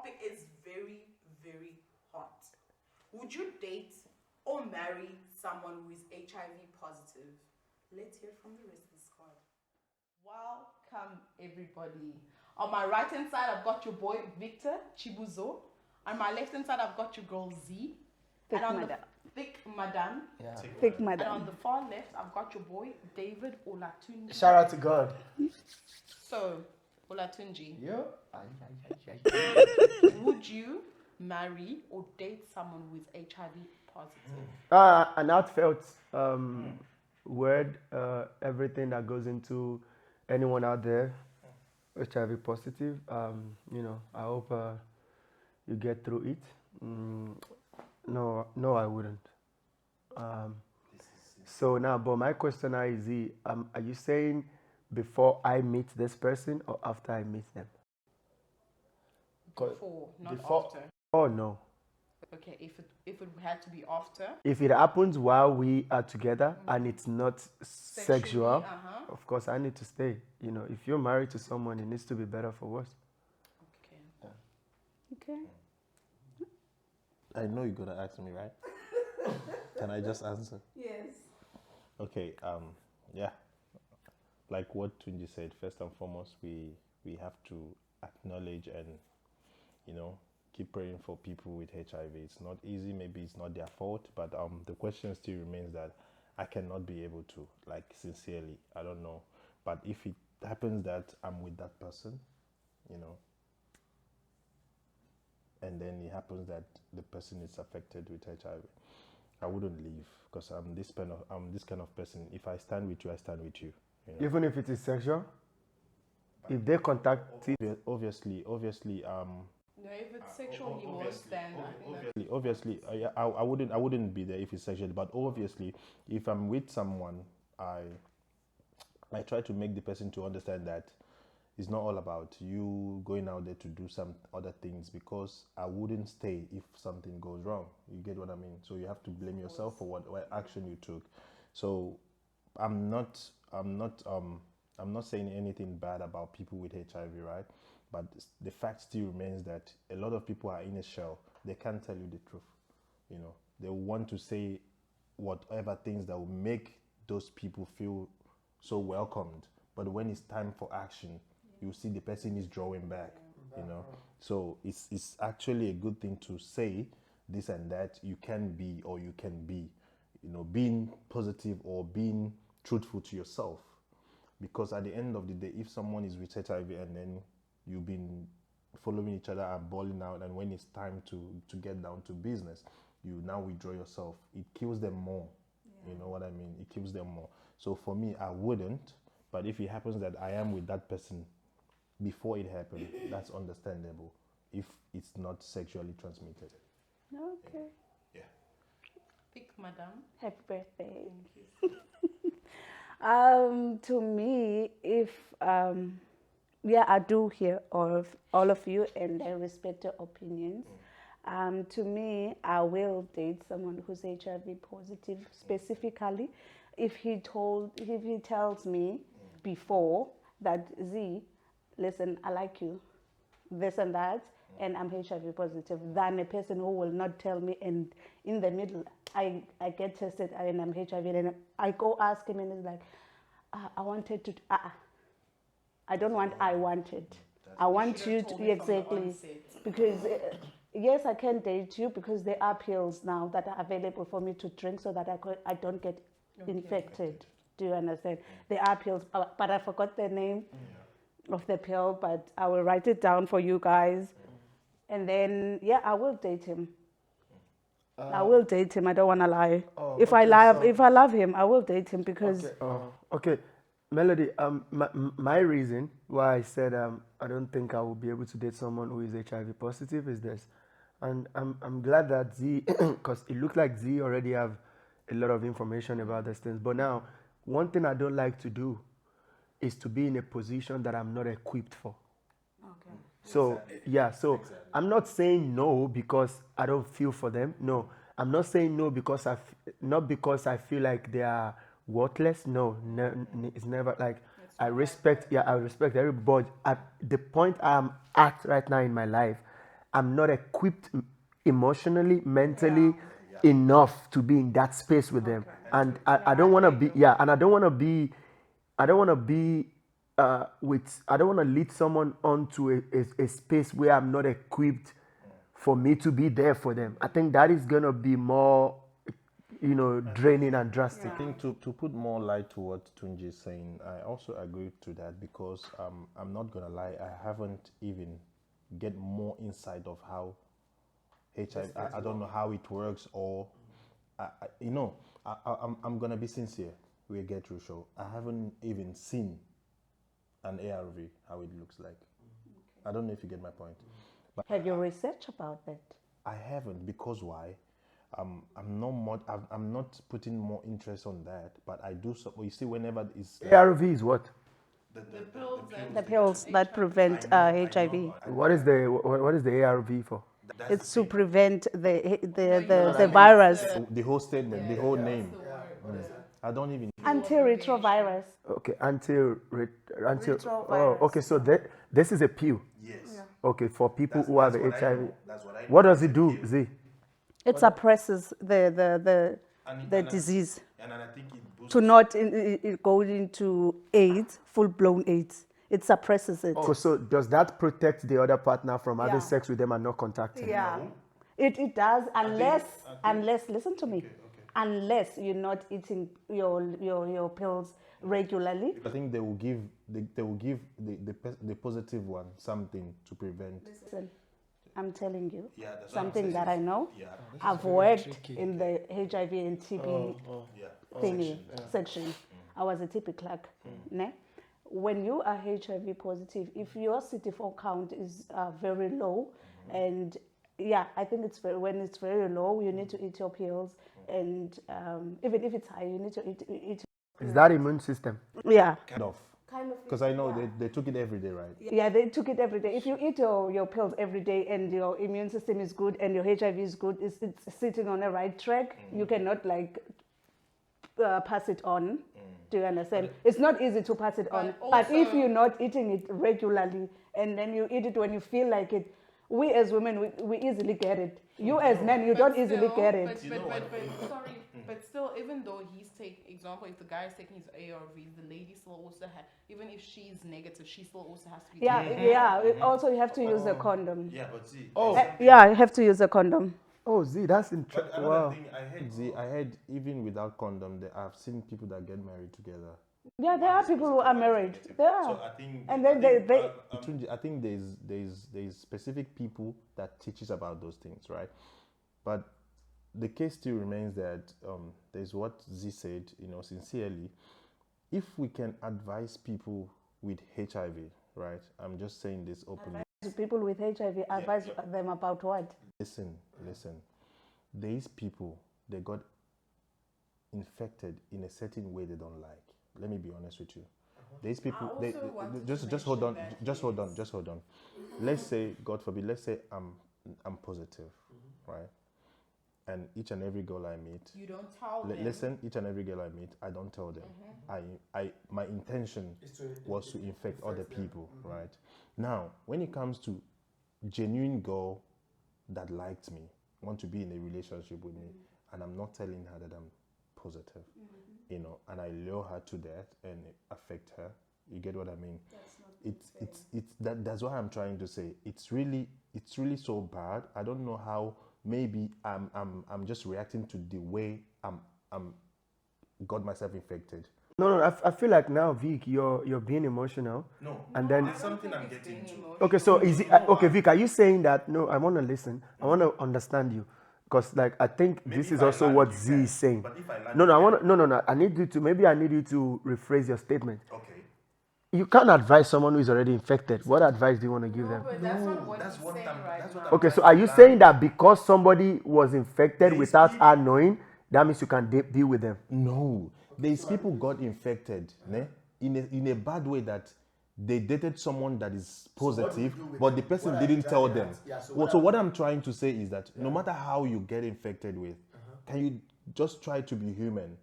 topic is very, very hot. Would you date or marry someone who is HIV positive? Let's hear from the rest of the squad. Welcome, everybody. On my right hand side, I've got your boy Victor Chibuzo. On my left hand side, I've got your girl Z. Thick and on madam. the thick madam. Yeah. Thick And madam. on the far left, I've got your boy David Olatunji. Shout out to God. So, Olatunji, Yeah. would you marry or date someone who is HIV positive? An heartfelt word, everything that goes into anyone out there, HIV positive. I hope you get through it. No, I wouldn't. So now, but my question now is, are you saying before I meet this person or after I meet them? Before, not before- after. Oh no. Okay, if it had to be after. If it happens while we are together and it's not sexual, of course I need to stay. If you're married to someone, it needs to be better for worse. Okay. Okay. I know you're gonna ask me, right? Can I just answer? Yes. Okay. Yeah. Like what Tunji said, first and foremost, we have to acknowledge and keep praying for people with HIV. It's not easy. Maybe it's not their fault, but the question still remains that I cannot be able to, like, sincerely. I don't know, but if it happens that I'm with that person, and then it happens that the person is affected with HIV, I wouldn't leave because I'm this kind of person. If I stand with you, I stand with you. Even if it is sexual, if they contact it, Obviously. No, if it's sexual, he won't stand. Obviously, I wouldn't be there if it's sexual. But obviously, if I'm with someone, I try to make the person to understand that it's not all about you going out there to do some other things, because I wouldn't stay if something goes wrong. You get what I mean? So you have to blame yourself for what action you took. So I'm not saying anything bad about people with HIV, right? But the fact still remains that a lot of people are in a shell. They can't tell you the truth. They want to say whatever things that will make those people feel so welcomed. But when it's time for action, you see the person is drawing back. So it's actually a good thing to say this and that. You can be or you can be, being positive or being truthful to yourself. Because at the end of the day, if someone is with HIV and then you've been following each other and balling out, and when it's time to get down to business, you now withdraw yourself. It kills them more. Yeah. You know what I mean? It kills them more. So for me, I wouldn't. But if it happens that I am with that person before it happened, that's understandable if it's not sexually transmitted. Okay. Yeah. Pick madam. Happy birthday. Thank you. To me, if I do hear of all of you and I respect your opinions. To me, I will date someone who's HIV positive specifically. If he tells me before that, Z, listen, I like you, this and that, and I'm HIV positive, than a person who will not tell me, and in the middle, I get tested and I'm HIV, and I go ask him and he's like, I wanted to, I don't want, I wanted. I want you to, exactly, because yes, I can date you because there are pills now that are available for me to drink so that I don't get infected. Do you understand? There are pills, but I forgot the name of the pill, but I will write it down for you guys. And then, I will date him. I will date him. I don't want to lie. If I love him, I will date him because. Okay. Melody, my reason why I said I don't think I will be able to date someone who is HIV positive is this, and I'm glad that Z, because it looked like Z already have a lot of information about these things. But now, one thing I don't like to do is to be in a position that I'm not equipped for. Okay. So I'm not saying no because I don't feel for them. No, I'm not saying no because not because I feel like they are worthless. No, it's never like I respect everybody. At the point I'm at right now in my life, I'm not equipped emotionally, mentally enough to be in that space with them. And I don't want to be, and I don't want to be, I don't want to be I don't want to lead someone onto a space where I'm not equipped for me to be there for them. I think that is going to be more, draining and drastic. I think to put more light to what Tunji is saying, I also agree to that because I'm not gonna lie, I haven't even get more insight of how HIV. I don't know how it works, or I'm gonna be sincere. We get through show. I haven't even seen an ARV how it looks like. I don't know if you get my point. But Have you researched about that? I haven't, because why? I'm not putting more interest on that, but I do. So you see, whenever it's ARV is what? The pills that prevent HIV. What is the ARV for? It's to prevent the virus. the whole statement, the whole name. I don't even. Antiretrovirus. Okay, anti. Retrovirus. Oh, okay. So this is a pill. Yes. Okay, for people who have HIV. That's what I know. What does it do, Z? It suppresses the disease And I think it boosts. to not go into AIDS, full-blown AIDS. It suppresses it. Oh, so does that protect the other partner from having Yeah. sex with them and not contacting? Yeah, it does unless listen to me, unless you're not eating your pills regularly. I think they will give the positive one something to prevent. Listen, I'm telling you Yeah, that's what I'm something saying. that I know. Yeah. I've worked in the HIV and TB thingy section. I was a TB clerk. Ne? When you are HIV positive, if your CD4 count is very low, and I think when it's very low, you need to eat your pills, and even if it's high, you need to eat. Is that immune system? Yeah. Kind of. Kind of. Because I know they took it every day, right? Yeah, they took it every day. If you eat your pills every day and your immune system is good and your HIV is good, it's sitting on the right track, you cannot pass it on. Do you understand? It's not easy to pass it on. But if you're not eating it regularly and then you eat it when you feel like it, we as women, we easily get it. You as men, you don't easily get it. But still, even though example, if the guy is taking his ARVs, the lady still also has, even if she's negative, she still also has to be. Also, you have to use a condom. Yeah, but see. You have to use a condom. Oh, Z, that's interesting. Another Wow. thing I heard even without condom, I've seen people that get married together. Yeah, there are people who are married. There are. So I think, And then they I think there's specific people that teaches about those things, right? But the case still remains that there's what Z said, sincerely. If we can advise people with HIV, right? I'm just saying this openly. people with HIV, advise them about what? Listen. These people, they got infected in a certain way they don't like. Let me be honest with you. These people, just hold on. Let's say, God forbid, I'm positive, right? And each and every girl I meet, You don't tell them. listen, each and every girl I meet, I don't tell them. My intention was to infect other people, right? Now, when it comes to genuine girl that liked me, want to be in a relationship with me, and I'm not telling her that I'm positive, and I lure her to death and affect her. You get what I mean? That's what I'm trying to say. It's really so bad. I don't know how. Maybe I'm just reacting to the way I'm got myself infected. No, I feel like now, Vic, you're being emotional. No, And then it's something I'm getting to. okay, so is it okay, Vic? Are you saying that? No, I want to listen. I want to understand you, because I think this is also what Z is saying. But if I land, No. I need you to rephrase your statement. Okay. You can't advise someone who is already infected. What advice do you want to give them? But that's not what he's saying right now. Okay, so are you saying that because somebody was infected without her knowing, that means you can deal with them? No, there's people got infected, in a bad way that they dated someone that is positive, but the person didn't tell them. So what I'm trying to say is that no matter how you get infected with, can you just try to be human?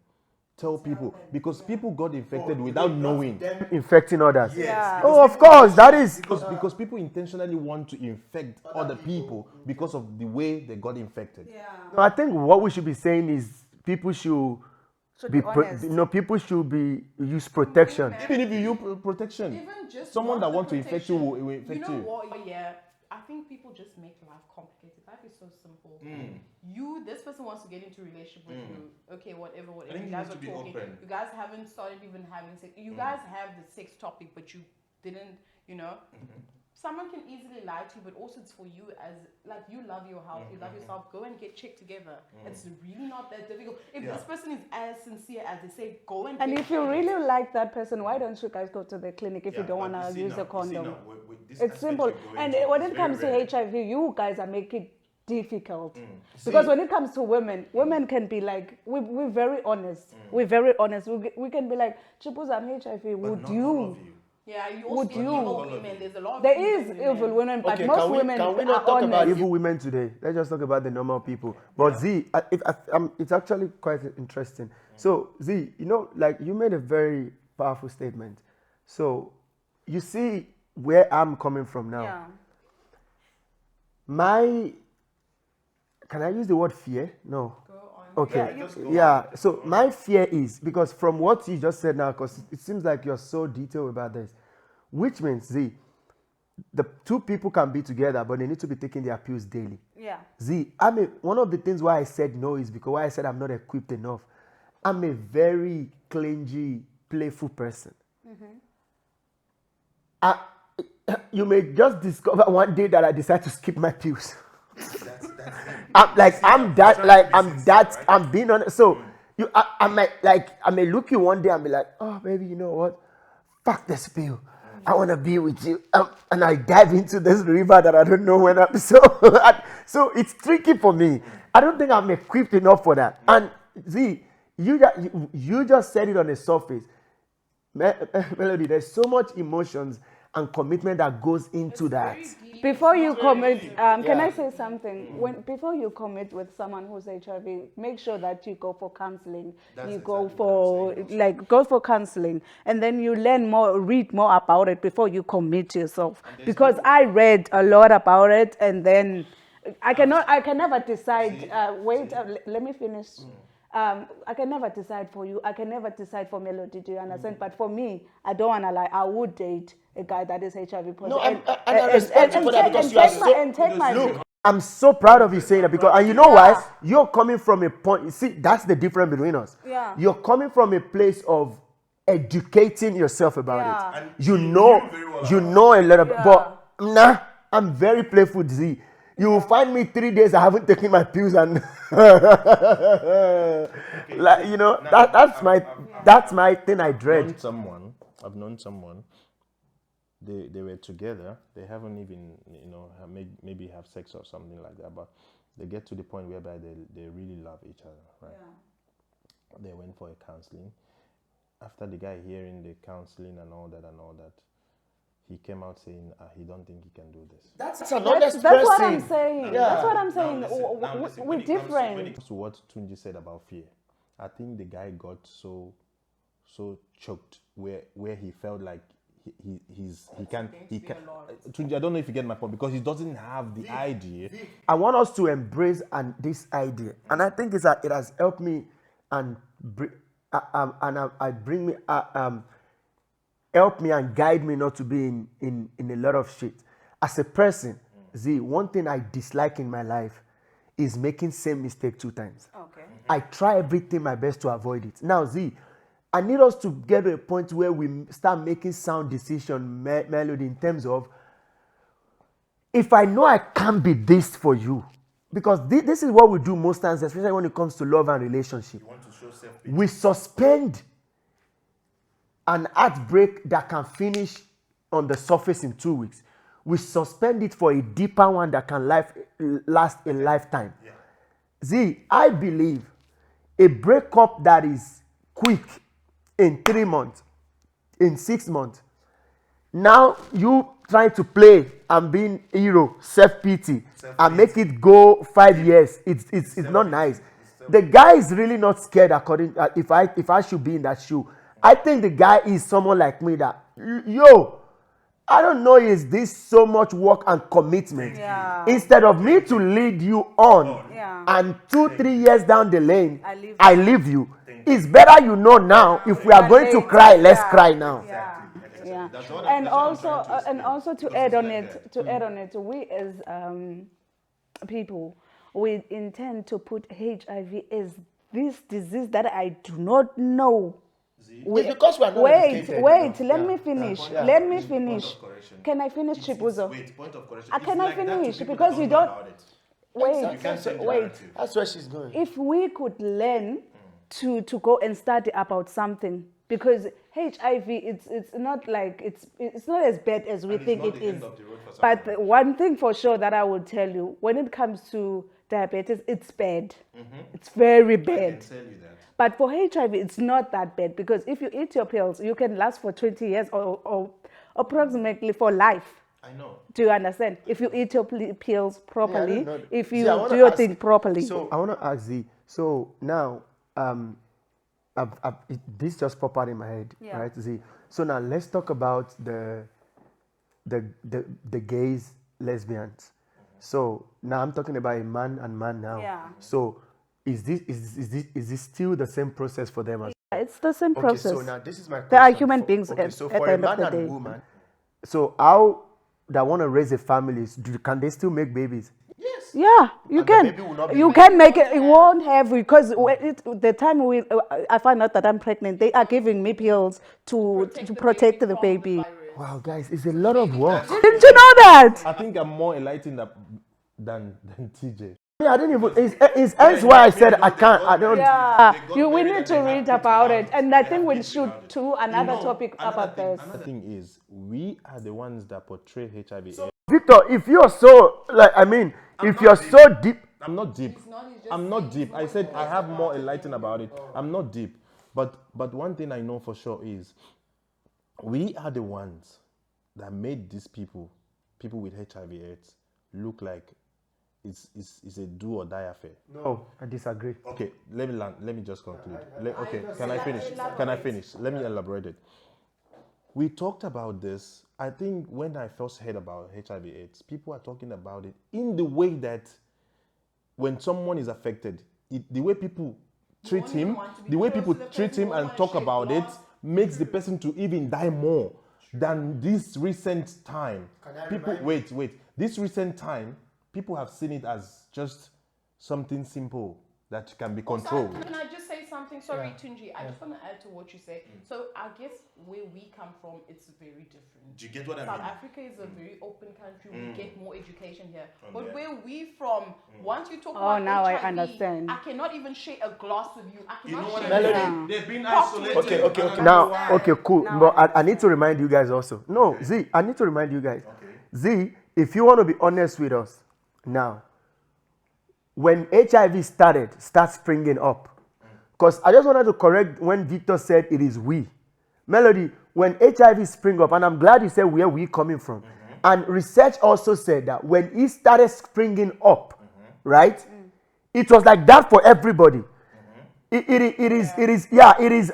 tell people because people got infected without knowing. Them infecting others. Yeah. Oh, of course, that is. Because people intentionally want to infect other people because of the way they got infected. No, I think what we should be saying is people should be honest. people should be use protection. Even if you use protection, Even just someone not that the wants to infect you will protection. infect You you. know what? Yeah, I think people just make life complicated. Life is so simple. This person wants to get into a relationship with you. Okay, whatever. think You you guys need are to be talking. open. You guys haven't started even having sex. You guys have the sex topic, but you didn't. Someone can easily lie to you, but also it's for you as like you love your health, you love yourself. Go and get checked together. It's really not that difficult. If this person is as sincere as they say, go and. And get if you checked. really like that person, why don't you guys go to the clinic if you don't want to use a condom? It's simple. And when it comes to HIV, you guys are making it difficult. Because when it comes to women, women can be like, we're very honest. We're very honest. We can be like, Chipuz, I'm HIV. Would you? Yeah, you also Would you? evil women. There's a lot of There evil is women. evil women, but Okay, most women can we are not talk about honest. evil women today? Let's just talk about the normal people. But Z, it's actually quite interesting. So Z, like you made a very powerful statement. So you see where I'm coming from now. Yeah. Can I use the word fear? No. Go on. Okay. Yeah. So my fear is because from what you just said now, because it seems like you're so detailed about this, which means Z, the two people can be together, but they need to be taking their pills daily. Yeah. Z, one of the things why I said no is because why I said I'm not equipped enough. I'm a very clingy, playful person. You may just discover one day that I decide to skip my pills. I'm being honest. So I may look you one day and be like, oh baby, you know what? Fuck this pill. I want to be with you. And I dive into this river that I don't know when I'm so it's tricky for me. I don't think I'm equipped enough for that. And see, you just said it on the surface. Melody, there's so much emotions and commitment that goes into that. Before you commit, can I say something? Before you commit with someone who's HIV, make sure that you go for counseling. Go for counseling, and then you learn more, read more about it before you commit yourself. Because I read a lot about it, and then I can never decide. Let me finish. I can never decide for you. I can never decide for Melody. Do you understand? But for me, I don't want to lie. I would date a guy that is HIV positive. No, I respect you for that because you are so. Look, I'm so proud of you saying that because, and you know why? You're coming from a point. You see, that's the difference between us. Yeah. You're coming from a place of educating yourself about Yeah. it. You know a lot of, but nah, I'm very playful. Z. You will find me 3 days I haven't taken my pills and that's my thing I dread. I've known someone. They were together. They haven't even maybe have sex or something like that. But they get to the point whereby they really love each other, right? Yeah. They went for a counseling. After the guy hearing the counseling and all that, he came out saying he don't think he can do this. That's what I'm saying. Yeah. That's what I'm saying. Now listen, We're different. When it comes to what Tunji said about fear, I think the guy got so choked where he felt like he can. Tunji, I don't know if you get my point because he doesn't have the idea. I want us to embrace this idea, and I think it has helped me and help me and guide me not to be in a lot of shit. As a person, Z, one thing I dislike in my life is making same mistake 2 times. Okay. I try everything my best to avoid it. Now, Z, I need us to get to a point where we start making sound decision, Melody, in terms of if I know I can't be this for you, because this is what we do most times, especially when it comes to love and relationship. You want to show self. We suspend an heartbreak that can finish on the surface in 2 weeks. We suspend it for a deeper one that can last a lifetime. Yeah. Z, I believe a breakup that is quick in 3 months, in 6 months, now you trying to play and being hero, self-pity, and make it go 5 years. It's not nice. the guy is really not scared. According, if I should be in that shoe, I think the guy is someone like me that, yo, I don't know, is this so much work and commitment? Yeah. Instead of me to lead you on, Yeah. and 2-3 years down the lane, I I leave leave you. It's better you know now. If we are going to cry, let's cry now. Yeah. And also to add on it, we as people, we intend to put HIV as this disease that I do not know. It's because we are not Wait, educated wait, enough. let Yeah. me finish. Yeah. Let me finish. Point of correction. Can I finish, Chibuzo? Wait, point of correction. Can I finish? People Because that you know don't. about it. Wait, wait. That's where she's going. If we could learn to go and study about something, because HIV, it's not like it's not as bad as we And it's think not it the end is. of the road for some But people. one thing for sure that I will tell you, when it comes to diabetes, it's bad. It's very I bad. can tell you that. But for HIV, it's not that bad, because if you eat your pills, you can last for 20 years or approximately for life. I know. Do you understand? If you eat your pills properly, know. if See, you I wanna do your ask- thing properly. So I want to ask Z. So now, this just popped out in my head, Yeah. right? Z. So now let's talk about the gays, lesbians. So now I'm talking about a man and man now. Yeah. So is this still the same process for them as? It's the same Okay, process. so now this is my question. They are human beings Okay, at so the for a end of man the and day. woman, so how that want to raise a family, can they still make babies? Yes. Yeah, you And the can. baby will not be You made. can make it. It won't have, because the time I find out that I'm pregnant, they are giving me pills to protect the baby. Wow, guys, it's a lot of work. Didn't you know that? I think I'm more enlightened than TJ. Yeah, I didn't even. It's hence why I said I can't. I don't. Yeah, They got we married need and to they have read kids about without it, it. and I They think have we'll kids shoot without it. to another know, topic another about thing- this. The thing is, we are the ones that portray HIV. Victor, if you're so if you're so deep, I'm not deep. not, he's just I'm not saying deep. he's I not said I have about more it enlightened about it. I'm not deep. But one thing I know for sure is we are the ones that made these people with HIV/AIDS, look like it's a do or die affair. no, I disagree. Okay, let me land. Let me just conclude. Can I finish? Can I finish? Let me elaborate it. We talked about this. I think when I first heard about HIV/AIDS, people are talking about it in the way that when someone is affected, the way people treat only him, want to be the way close people to the treat person, him you and wanna talk shake about it glass. makes the person to even die more than this recent time. People, wait. This recent time, people have seen it as just something simple that can be controlled. Can I just say something? Sorry, Tunji. I just want to add to what you said. So I guess where we come from, it's very different. Do you get what I South mean? Africa is a very open country. We get more education here. But yeah. where we from, once you talk Oh, about now I HIV, understand. I cannot even share a glass with you. I You cannot know what share I Melody. mean? They've been Talk to isolated. me. Okay. Now, okay, cool. Now But I I need to remind you guys also. No, Z, I need to remind you guys. Okay. Z, if you want to be honest with us, now, when HIV start springing up, because I just wanted to correct when Victor said it is we. Melody, when HIV spring up, and I'm glad you said where we coming from, and research also said that when it started springing up, right, it was like that for everybody. It is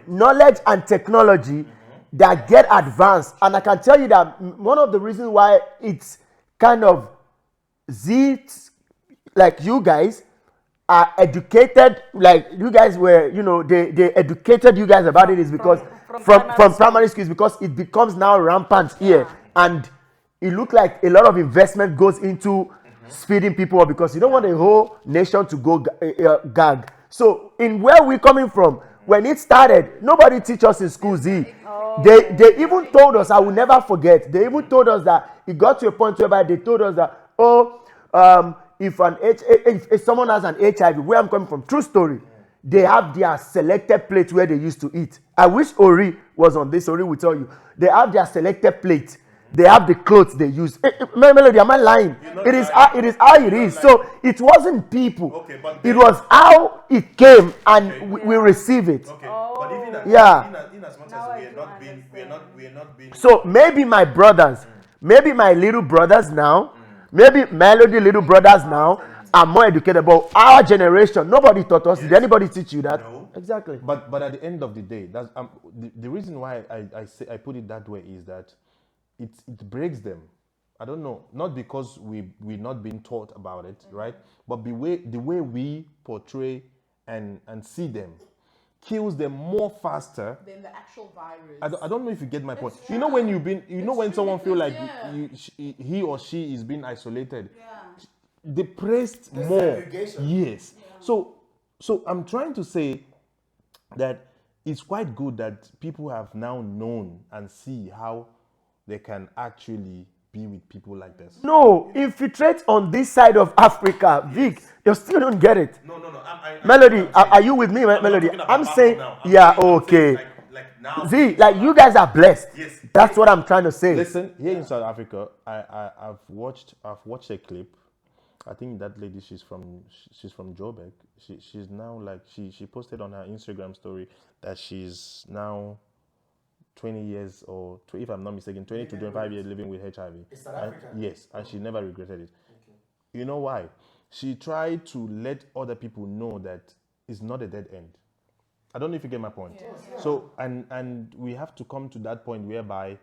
knowledge and technology that get advanced, and I can tell you that one of the reasons why it's kind of like you guys are educated, like you guys were, they educated you guys about it is because from primary schools, because it becomes now rampant here, and it look like a lot of investment goes into speeding people up because you don't want the whole nation to go gag. So in where we coming from, when it started, nobody teach us in school Z. They even told us, I will never forget, they even told us that it got to a point whereby they told us that, if someone has an HIV, where I'm coming from, true story, they have their selected plate where they used to eat. I wish Ori was on this. Ori will tell you. They have their selected plate. They have the clothes they use. Melody, am I lying? It is how it is. So it wasn't people. Okay, but It then- was how it came, and we receive it. Okay. But even as, Yeah. in as much Now as I we are do not being, we are not being. So maybe my brothers, maybe my little brothers now, maybe Melody little brothers now are more educated. But our generation, nobody taught us. Did anybody teach you that? No. Exactly. But at the end of the day, that's the reason why I put it that way is that it breaks them. I don't know, not because we're not being taught about it, right? But the way we portray and see them kills them more faster than the actual virus. I don't know if you get my point. It's You know when you've been, you know when true someone feel because, like he or she is being isolated, Yeah. depressed The more. segregation. Yes. So I'm trying to say that it's quite good that people have now known and see how they can actually be with people like this. No, infiltrate on this side of Africa, Vic. You still don't get it. No. Melody, are you with me, Melody? I'm saying, okay. Like now. See, like you guys are blessed. Yes. That's what I'm trying to say. Listen, here in South Africa, I've watched a clip. I think that lady, she's from Joburg. She's now like she posted on her Instagram story that she's now 20 years or if I'm not mistaken, 20 to 25 years living with HIV. It's South Africa? Yes, and she never regretted it. You know why? She tried to let other people know that it's not a dead end. I don't know if you get my point. Yeah. So and we have to come to that point whereby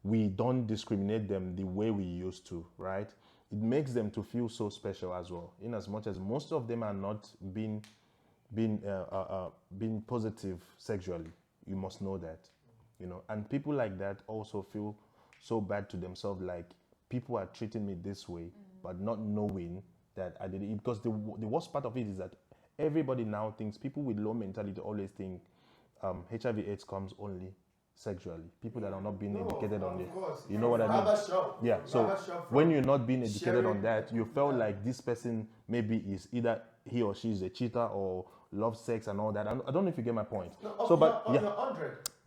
we don't discriminate them the way we used to, right? It makes them to feel so special as well. In as much as most of them are not being positive sexually, you must know that, you know. And people like that also feel so bad to themselves, like people are treating me this way, but not knowing that I did it. Because the worst part of it is that everybody now thinks, people with low mentality always think HIV/AIDS comes only sexually. People that are not being educated on it. You know what I mean? Yeah. So when you're not being educated on that, you felt like this person maybe is either he or she is a cheater or loves sex and all that. I don't know if you get my point.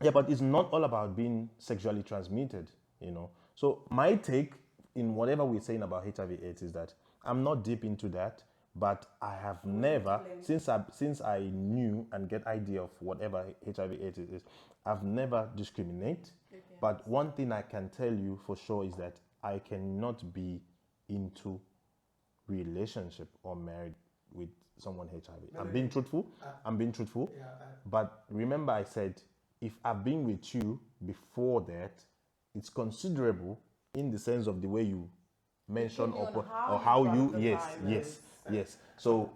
Yeah, but it's not all about being sexually transmitted, you know. So my take in whatever we're saying about HIV/AIDS is that I'm not deep into that, but I have never, since I knew and get idea of whatever HIV/AIDS is, I've never discriminate. But one thing I can tell you for sure is that I cannot be into relationship or married with someone HIV. I'm being truthful. But remember I said, if I've been with you before that, it's considerable in the sense of the way you mention or how you yes. So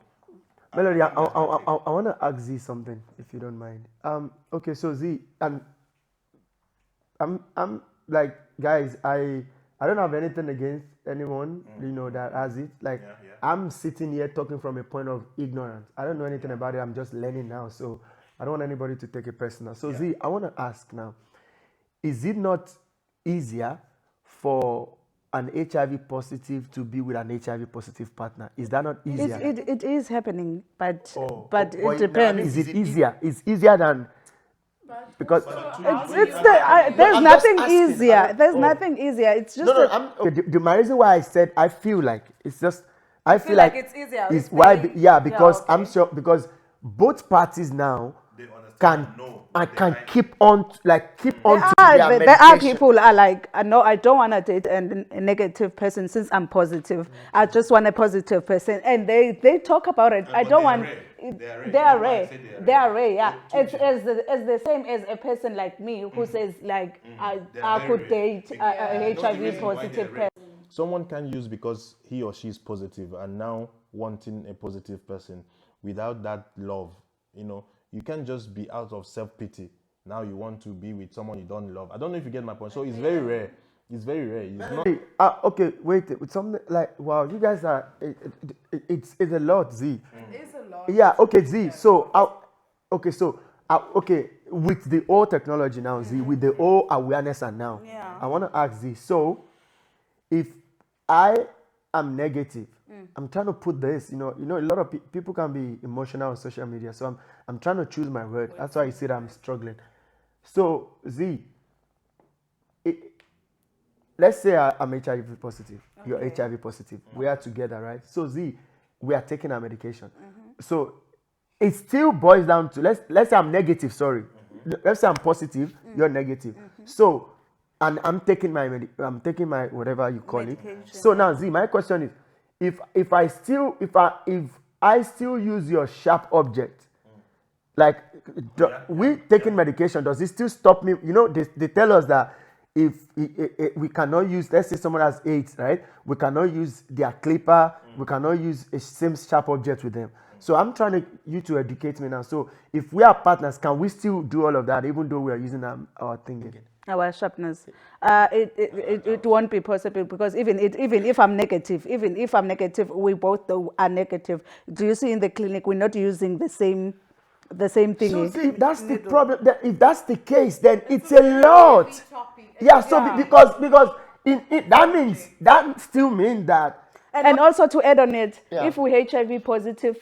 Melody, I want to ask Z something, if you don't mind. Okay, so Z, and I'm like, guys, I don't have anything against anyone, you know, that has it. Like, I'm sitting here talking from a point of ignorance. I don't know anything about it. I'm just learning now, so I don't want anybody to take it personal. So Z, I want to ask now, is it not easier for an HIV positive to be with an HIV positive partner? Is that not easier? It is happening, but it depends. Is it easier? It's easier than because there's nothing easier. There's nothing easier. It's just my reason why I said I feel like it's just I feel like it's easier. It's why because I'm sure because both parties now can keep on to their medication. There are people are like, no, I don't want to date a negative person since I'm positive. I just want a positive person, and they talk about it. I don't want. They are rare. They are rare. Yeah, it's the same as a person like me who says like I could date a HIV positive person. Someone can use because he or she is positive and now wanting a positive person without that love, you know. You can't just be out of self-pity. Now you want to be with someone you don't love. I don't know if you get my point. So it's very rare. It's very rare. It's not. Okay, wait. With something like, wow, you guys are. It's a lot, Z. It is a lot. Yeah. Okay, Z. So, with the old technology now, Z, with the old awareness and now, I want to ask Z. So, if I am negative, I'm trying to put this, you know, a lot of people can be emotional on social media. So I'm trying to choose my word. That's why you see that I'm struggling. So Z, let's say I'm HIV positive. Okay. You're HIV positive. We are together, right? So Z, we are taking our medication. So it still boils down to let's say I'm negative. Sorry, let's say I'm positive. You're negative. So and I'm taking my whatever you call it. So now Z, my question is, if I still use your sharp object, like we taking medication, does it still stop me? You know, they tell us that if we cannot use, let's say someone has AIDS, right? We cannot use their clipper. We cannot use a same sharp object with them. So I'm trying you to educate me now. So if we are partners, can we still do all of that even though we are using our thing again? Our sharpness, it won't be possible because even if I'm negative, we both are negative. Do you see in the clinic we're not using the same thing? So see, that's the problem. If that's the case, then it's a lot. Yeah. So because that still means that. And also to add on it, if we're HIV positive,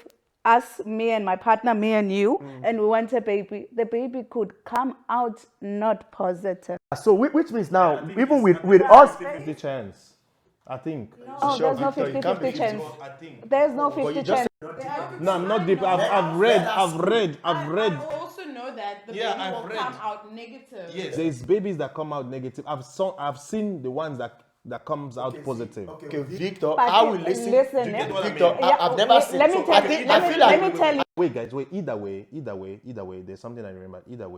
us, me and my partner, me and you, and we want a baby, the baby could come out not positive. So which means now, even with us, 50 chance. I think. No, there's no 50-50 chance. There's no 50 chance. No, I'm not deep. I've read. I also know that the baby will come out negative. Yes. There's babies that come out negative. I've seen the ones that comes out positive. Okay, Victor, But I will listen. listen, Victor, I've never seen. Let me tell you. Wait, guys, wait. Either way, there's something I remember. Either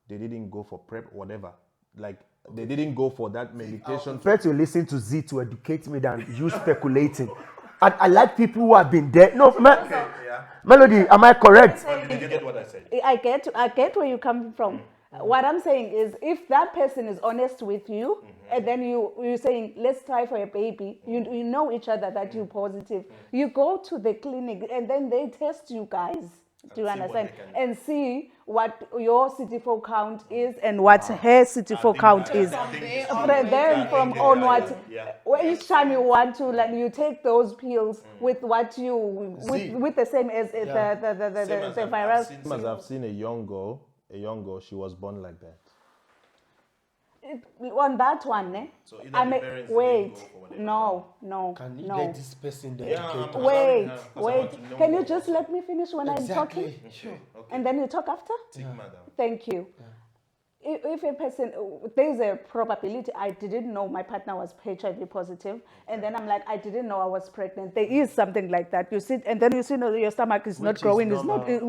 they didn't go for PrEP, whatever. Like they didn't go for that medication. prefer to listen to Z to educate me than you speculating. And I like people who have been there. No, Melody, am I correct? Did you get what I said? I get where you're coming from. What I'm saying is, if that person is honest with you, and then you're saying, let's try for a baby, you know each other that you're positive, you go to the clinic and then they test you guys. Do you understand? And see what your CD4 count is and what her CD4 count is. Then from onwards, each time you want to, like, you take those pills with what you with the same as the virus. As I've seen a young girl, she was born like that. On that one, eh? So either the parents didn't go for whatever. No. Can you get this person there? Wait. Can you just let me finish when I'm talking? Sure. Okay. And then you talk after? Madam. Thank you. If a person, there's a probability, I didn't know my partner was HIV positive, and then I'm like, I didn't know I was pregnant. There is something like that. You sit, and then you see, no, your stomach is not growing,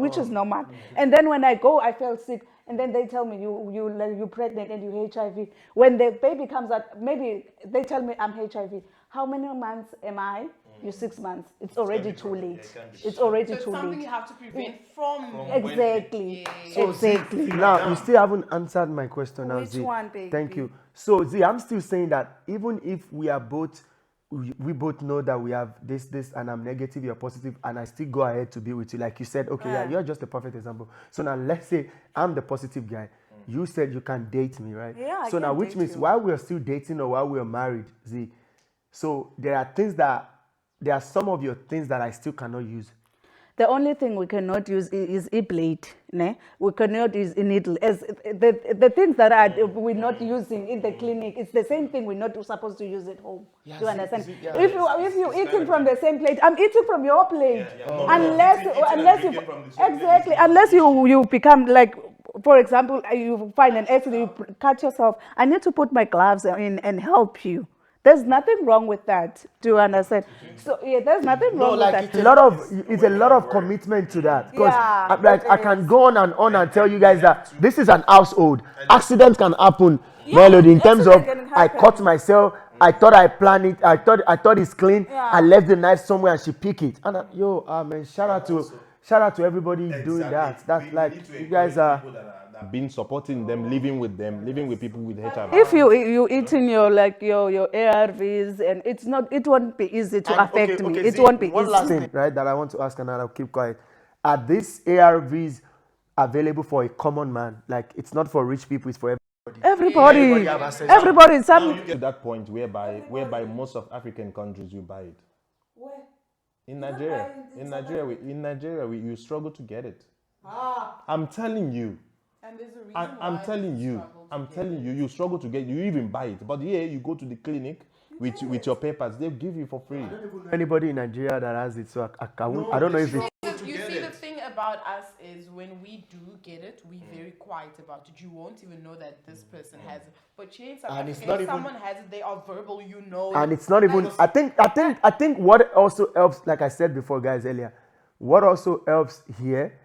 which is normal. And then when I go, I felt sick, and then they tell me you're pregnant and you HIV. When the baby comes out, maybe they tell me I'm HIV. How many months am I? You're 6 months. It's already too late. It's already too late. Something you have to prevent from. Exactly. So Exactly. now, you still haven't answered my question now, Which Z. one, baby? Thank you. So, Z, I'm still saying that even if we are both, we both know that we have this, and I'm negative, you're positive, and I still go ahead to be with you. Like you said, okay, yeah, you're just a perfect example. So now let's say I'm the positive guy. You said you can date me, right? Yeah, I So now, can which date means you. while we're still dating or while we're married, Z, so there are some of your things that I still cannot use. The only thing we cannot use is e-blade. Ne? We cannot use a needle. As the things that we're not using in the clinic, it's the same thing we're not supposed to use at home. Do you understand? If you're eating from the same plate, I'm eating from your plate. Unless you become like, for example, you find an accident, you cut yourself. I need to put my gloves in and help you. There's nothing wrong with that. Do you understand? So yeah, there's nothing wrong with that. It's a lot of commitment to that. Because I can go on and tell you guys that this is an household. Accidents can happen. Melody, in terms of I cut myself, I thought I planned it, I thought it's clean. I left the knife somewhere and she picked it. And man, shout out to everybody doing that. That's like you guys are been supporting them, living with people with HIV. If you eating your ARVs, and it won't be easy to affect me. It won't be one easy. last thing, right, that I want to ask, and I'll keep quiet. Are these ARVs available for a common man? Like, it's not for rich people, it's for everybody. Everybody. Now you get to that point whereby most of African countries you buy it. Where? In Nigeria, you struggle to get it. I'm telling you. And there's a reason I'm telling you, you struggle to get it. You even buy it. But here, you go to the clinic with your papers. They'll give you for free. Anybody in Nigeria that has it, so I don't know if it's... You see the thing about us is when we do get it, we're very quiet about it. You won't even know that this person has it. But here in South And Africa, it's not if even- someone has it, they are verbal, you know. And it's not even. I think what also helps, like I said before, guys, earlier, what also helps here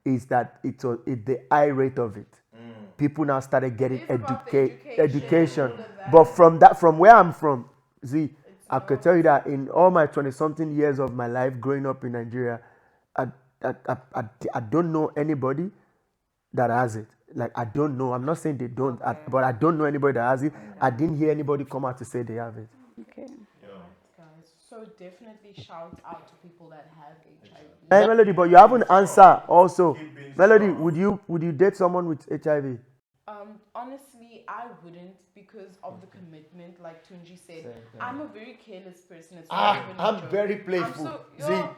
is that it's the high rate of it. People now started getting It is about the education, all of that. But from where I'm from, I could tell you that in all my 20-something years of my life growing up in Nigeria, I don't know anybody that has it. Like, I don't know. I'm not saying they don't, but I don't know anybody that has it. I didn't hear anybody come out to say they have it. Okay. Guys, so definitely shout out to people that have HIV. Hey, Melody, but you haven't answered also. Melody, would you date someone with HIV? Honestly, I wouldn't because of the commitment. Like Tunji said, I'm a very careless person. It's not even a I'm joke. very playful. Yo,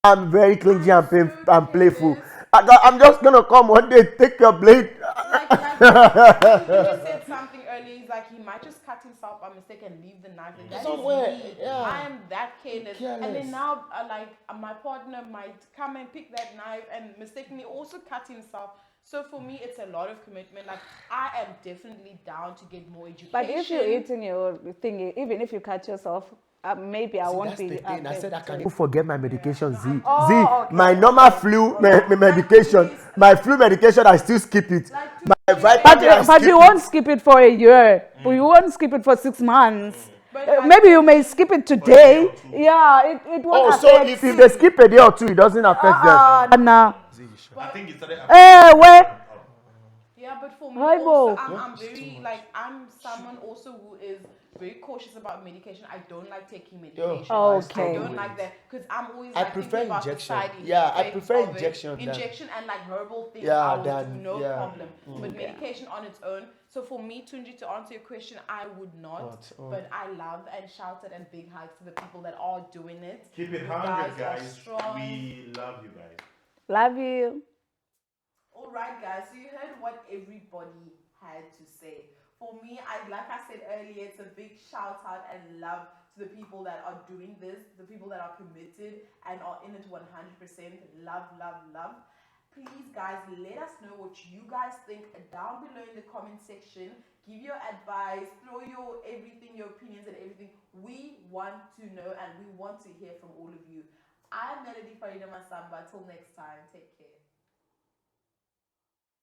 I'm very clingy I'm and playful. careless. I'm just gonna come one day, take your blade. Like Tunji said something earlier. He's like, he might just cut himself by mistake and leave the knife. That Somewhere, is me. yeah. I am that careless. And then now, my partner might come and pick that knife and mistakenly also cut himself. So for me, it's a lot of commitment. Like, I am definitely down to get more education. But if you're eating your thing, even if you cut yourself, maybe I won't be. I said I can forget my medication. Okay. My normal flu medication, my flu medication, I still skip it. My vitamin, I But skip you won't skip it for a year. You won't skip it for 6 months. Maybe you may skip it today. Yeah, it won't affect. So if they skip a day or two, it doesn't affect them. Nah. I think it started. Where? Yeah, but for me Hi, also, Bo. I'm very, I'm someone also who is very cautious about medication. I don't like taking medication. Okay. I don't like that because I'm always I like prefer thinking about injection. the side effects. Yeah, I prefer of it. injection than- Injection and like herbal things, Yeah, I will than- do no yeah. problem. But medication on its own. So for me, Tunji, to answer your question, I would not. But I love and shout it and big hugs to the people that are doing it. Keep it You 100, are guys. strong. We love you guys. Love you. All right, guys. So you heard what everybody had to say. For me, like I said earlier, it's a big shout out and love to the people that are doing this, the people that are committed and are in it 100%. Love, love, love. Please, guys, let us know what you guys think down below in the comment section. Give your advice, throw your everything, your opinions and everything. We want to know and we want to hear from all of you. I'm Melody Farida Masamba. Till next time, take care.